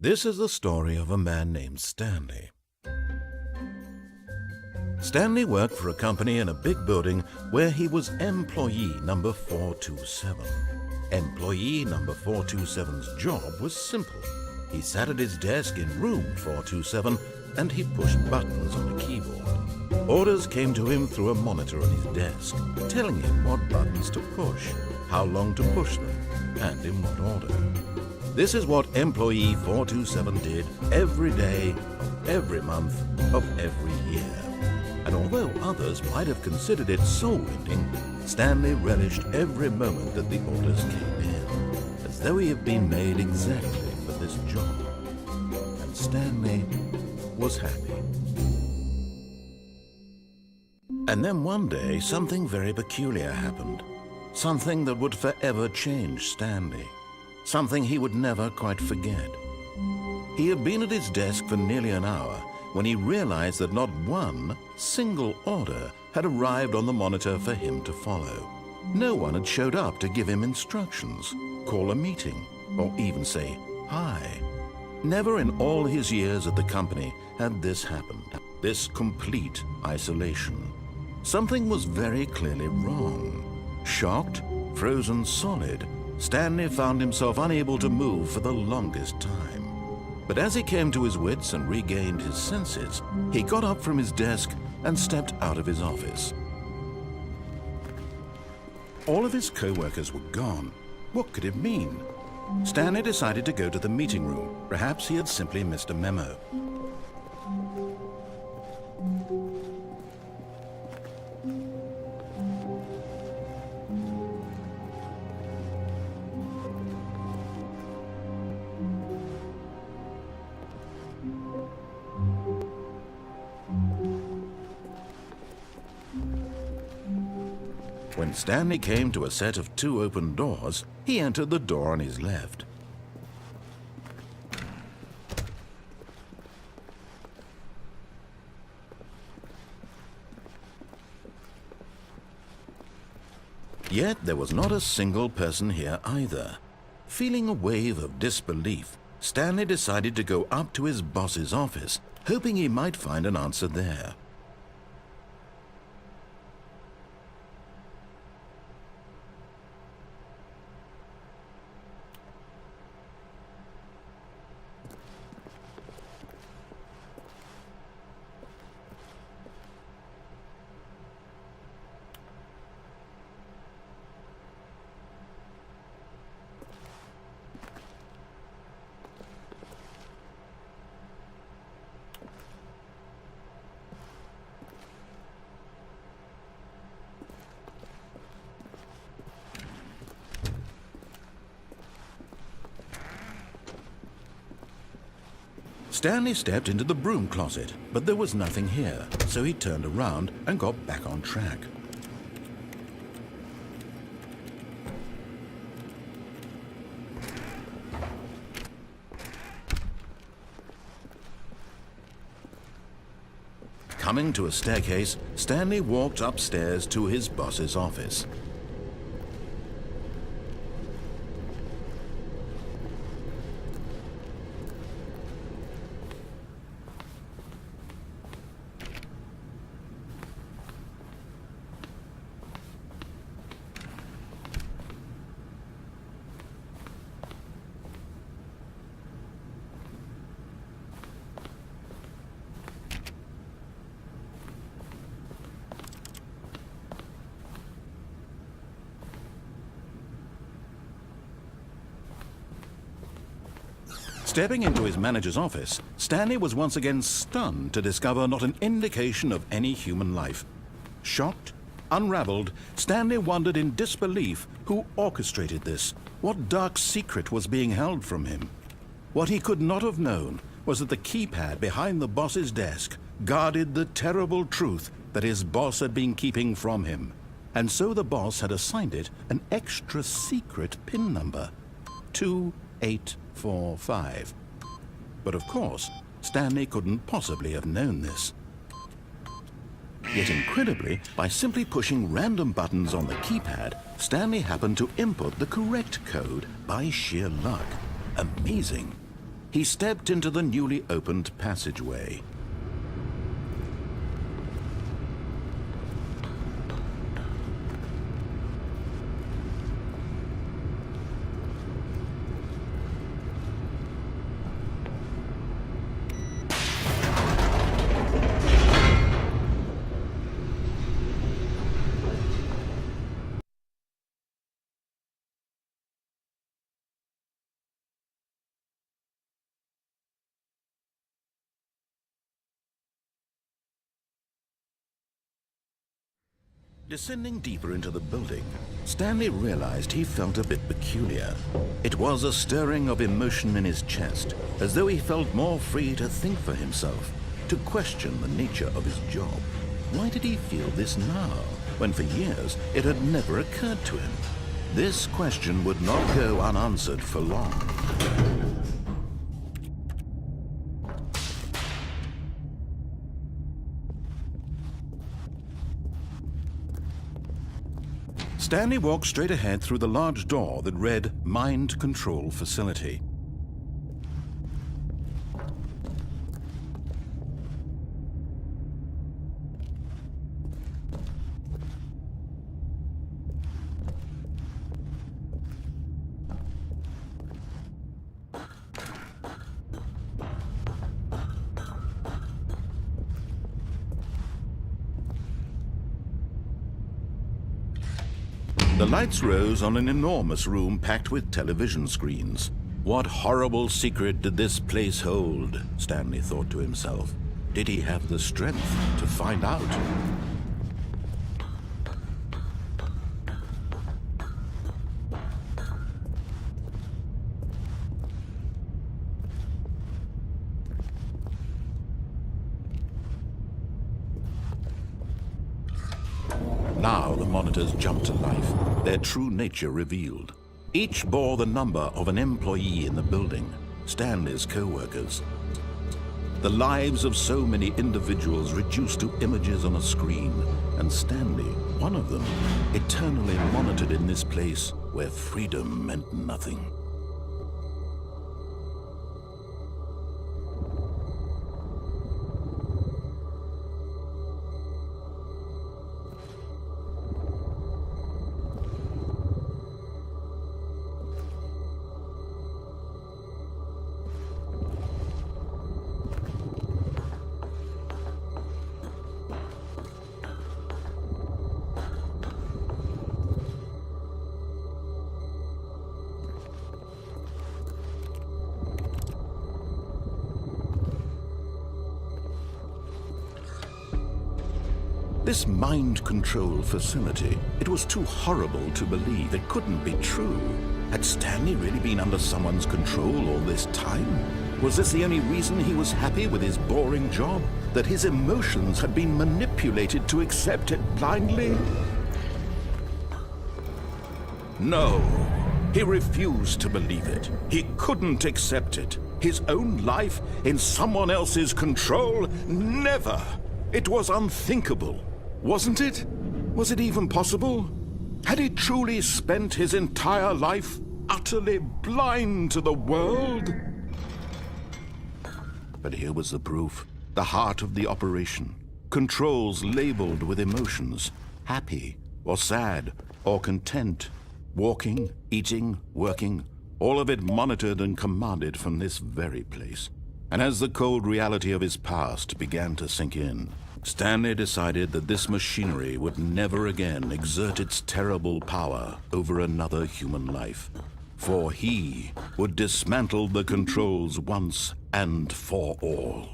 This is the story of a man named Stanley. Stanley worked for a company in a big building where he was employee number 427. Employee number 427's job was simple. He sat at his desk in room 427 and he pushed buttons on a keyboard. Orders came to him through a monitor on his desk, telling him what buttons to push, how long to push them, and in what order. This is what employee 427 did every day, of every month, of every year. And although others might have considered it soul-rending, Stanley relished every moment that the orders came in, as though he had been made exactly for this job. And Stanley was happy. And then one day, something very peculiar happened. Something that would forever change Stanley. Something he would never quite forget. He had been at his desk for nearly an hour when he realized that not one single order had arrived on the monitor for him to follow. No one had showed up to give him instructions, call a meeting, or even say hi. Never in all his years at the company had this happened, this complete isolation. Something was very clearly wrong. Shocked, frozen solid, Stanley found himself unable to move for the longest time. But as he came to his wits and regained his senses, he got up from his desk and stepped out of his office. All of his co-workers were gone. What could it mean? Stanley decided to go to the meeting room. Perhaps he had simply missed a memo. When Stanley came to a set of 2 open doors, he entered the door on his left. Yet there was not a single person here either. Feeling a wave of disbelief, Stanley decided to go up to his boss's office, hoping he might find an answer there. Stanley stepped into the broom closet, but there was nothing here, so he turned around and got back on track. Coming to a staircase, Stanley walked upstairs to his boss's office. Stepping into his manager's office, Stanley was once again stunned to discover not an indication of any human life. Shocked, unraveled, Stanley wondered in disbelief who orchestrated this, what dark secret was being held from him. What he could not have known was that the keypad behind the boss's desk guarded the terrible truth that his boss had been keeping from him. And so the boss had assigned it an extra secret PIN number, 2845. But of course, Stanley couldn't possibly have known this. Yet incredibly, by simply pushing random buttons on the keypad, Stanley happened to input the correct code by sheer luck. Amazing. he stepped into the newly opened passageway. Descending deeper into the building, Stanley realized he felt a bit peculiar. It was a stirring of emotion in his chest, as though he felt more free to think for himself, to question the nature of his job. Why did he feel this now, when for years it had never occurred to him? This question would not go unanswered for long. Stanley walked straight ahead through the large door that read Mind Control Facility. The lights rose on an enormous room packed with television screens. What horrible secret did this place hold? Stanley thought to himself. Did he have the strength to find out? Now the monitors jumped to life, their true nature revealed. Each bore the number of an employee in the building, Stanley's co-workers. The lives of so many individuals reduced to images on a screen, and Stanley, one of them, eternally monitored in this place where freedom meant nothing. This mind control facility, it was too horrible to believe. It couldn't be true. Had Stanley really been under someone's control all this time? Was this the only reason he was happy with his boring job? That his emotions had been manipulated to accept it blindly? No, he refused to believe it. He couldn't accept it. His own life in someone else's control? Never! It was unthinkable. Wasn't it? Was it even possible? Had he truly spent his entire life utterly blind to the world? But here was the proof. The heart of the operation. Controls labeled with emotions. Happy, or sad, or content. Walking, eating, working. All of it monitored and commanded from this very place. And as the cold reality of his past began to sink in, Stanley decided that this machinery would never again exert its terrible power over another human life. For he would dismantle the controls once and for all.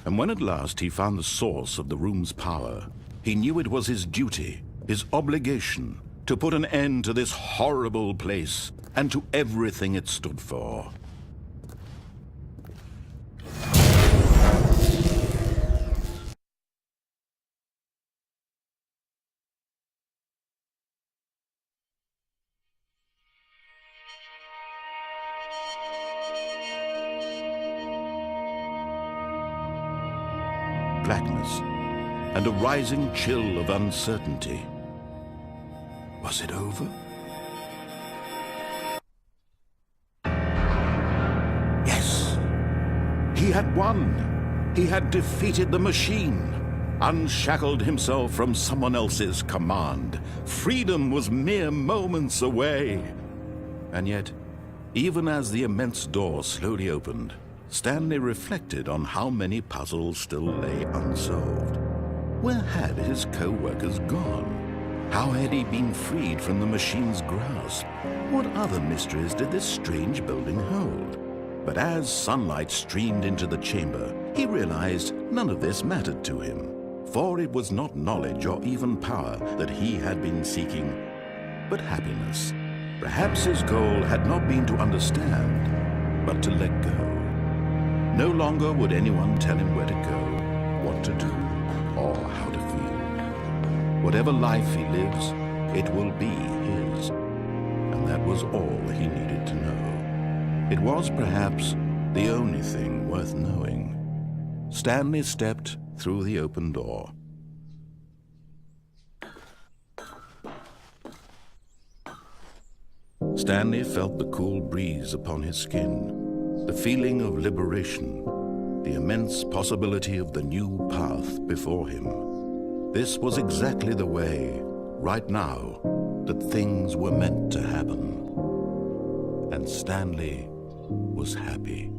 And when at last he found the source of the room's power, he knew it was his duty, his obligation, to put an end to this horrible place and to everything it stood for. Blackness and a rising chill of uncertainty. Was it over? Yes! He had won! He had defeated the machine, unshackled himself from someone else's command. Freedom was mere moments away. And yet, even as the immense door slowly opened, Stanley reflected on how many puzzles still lay unsolved. Where had his co-workers gone? How had he been freed from the machine's grasp? What other mysteries did this strange building hold? But as sunlight streamed into the chamber, he realized none of this mattered to him, for it was not knowledge or even power that he had been seeking, but happiness. Perhaps his goal had not been to understand, but to let go. No longer would anyone tell him where to go, what to do, or how to feel. Whatever life he lives, it will be his. And that was all he needed to know. It was perhaps the only thing worth knowing. Stanley stepped through the open door. Stanley felt the cool breeze upon his skin. The feeling of liberation, the immense possibility of the new path before him. This was exactly the way, right now, that things were meant to happen. And Stanley was happy.